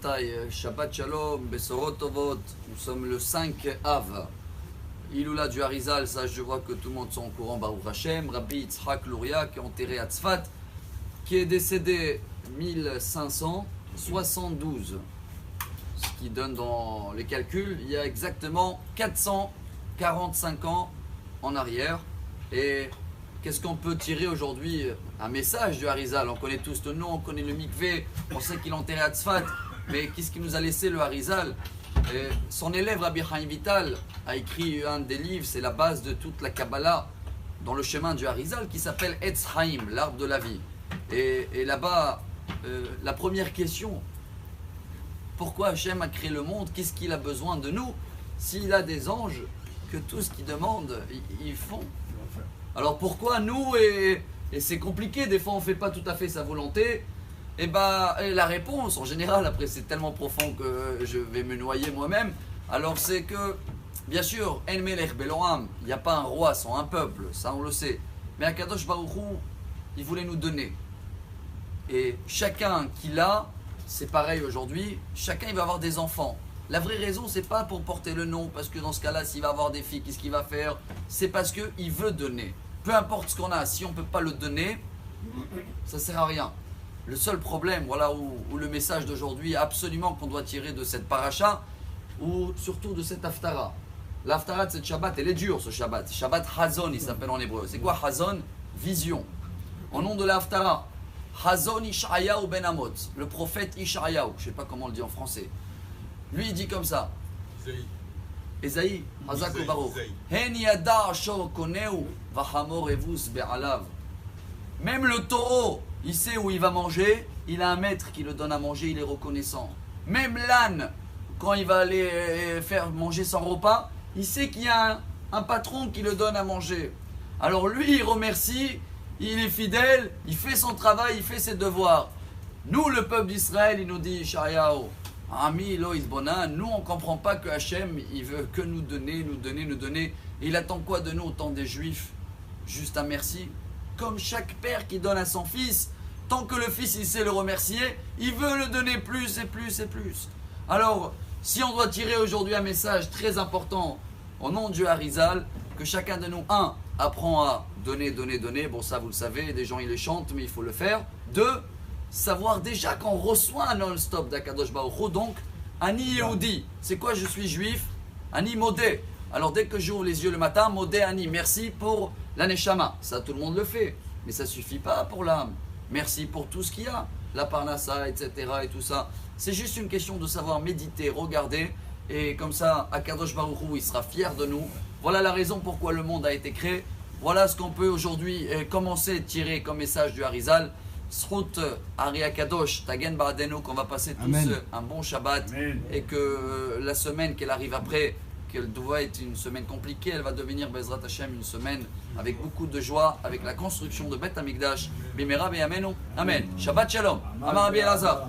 Rabotai, Shabbat Shalom, Besorot Tovot, nous sommes le 5 Av. Iloula du Harizal, ça je vois que tout le monde sont au courant, Baruch Hashem, Rabbi Yitzhak Luria qui est enterré à Tzfat, qui est décédé 1572. Ce qui donne dans les calculs, il y a exactement 445 ans en arrière. Et qu'est-ce qu'on peut tirer aujourd'hui? Un message du Harizal. On connaît tous le nom, on connaît le mikvé, on sait qu'il est enterré à Tzfat. Mais qu'est-ce qui nous a laissé le Harizal? Et son élève Rabbi Chaim Vital a écrit un des livres, c'est la base de toute la Kabbalah dans le chemin du Harizal, qui s'appelle Etz Chaim, l'arbre de la vie. Et là-bas, la première question, pourquoi Hachem a créé le monde? Qu'est-ce qu'il a besoin de nous? S'il a des anges, que tout ce qu'il demande, ils font. Alors pourquoi nous, et c'est compliqué, des fois on ne fait pas tout à fait sa volonté? Et la réponse, en général, après c'est tellement profond que je vais me noyer moi-même, alors c'est que, bien sûr, En Melech Beloam, il n'y a pas un roi sans un peuple, ça on le sait. Mais Akadosh Baruch Hu, il voulait nous donner. Et chacun qu'il a, c'est pareil aujourd'hui, chacun il va avoir des enfants. La vraie raison, c'est pas pour porter le nom, parce que dans ce cas-là, s'il va avoir des filles, qu'est-ce qu'il va faire? C'est parce qu'il veut donner. Peu importe ce qu'on a, si on ne peut pas le donner, ça ne sert à rien. Le seul problème, voilà où le message d'aujourd'hui, absolument qu'on doit tirer de cette paracha, ou surtout de cette haftara. L'haftara de cette Shabbat, elle est dure ce Shabbat. Shabbat Hazon, il s'appelle en hébreu. C'est quoi Hazon? Vision. Au nom de la haftara, Hazon Ishayahu ben Amot, le prophète Ishayahu, je ne sais pas comment on le dit en français. Lui il dit comme ça. Esaïe, Hazako Baruch. Hen yada ashor koneu v'hamor evus be'alav. Même le taureau, il sait où il va manger, il a un maître qui le donne à manger, il est reconnaissant. Même l'âne, quand il va aller faire manger son repas, il sait qu'il y a un patron qui le donne à manger. Alors lui, il remercie, il est fidèle, il fait son travail, il fait ses devoirs. Nous, le peuple d'Israël, il nous dit, Shayahu, Ami Loïs Bonan, nous on ne comprend pas que Hachem, il veut que nous donner, nous donner, nous donner. Et il attend quoi de nous, autant des Juifs? Juste un merci. Comme chaque père qui donne à son fils, tant que le fils il sait le remercier, il veut le donner plus et plus et plus. Alors, si on doit tirer aujourd'hui un message très important au nom du Harizal, que chacun de nous, un, apprend à donner, donner, donner, bon ça vous le savez, des gens ils le chantent, mais il faut le faire. Deux, savoir déjà qu'on reçoit un non-stop d'Akadosh Baruch Hu, donc Ani Yehudi, c'est quoi je suis juif? Ani Modé. Alors dès que j'ouvre les yeux le matin, Modé Ani, merci pour la Neshama, ça tout le monde le fait, mais ça ne suffit pas pour l'âme. Merci pour tout ce qu'il y a, la Parnassa, etc. et tout ça. C'est juste une question de savoir méditer, regarder, et comme ça, Akadosh Baruch Hu, il sera fier de nous. Voilà la raison pourquoi le monde a été créé. Voilà ce qu'on peut aujourd'hui commencer à tirer comme message du Harizal. Srout Ari Akadosh, Tagen Baradeno, qu'on va passer tous un bon Shabbat. Amen. Et que la semaine qu'elle arrive après, qu'elle doit être une semaine compliquée, elle va devenir Bezrat Hashem une semaine avec beaucoup de joie, avec la construction de Beth Amikdash. Bimera Beyamenu. Amen. Shabbat Shalom. Amar Rabbi Elazar.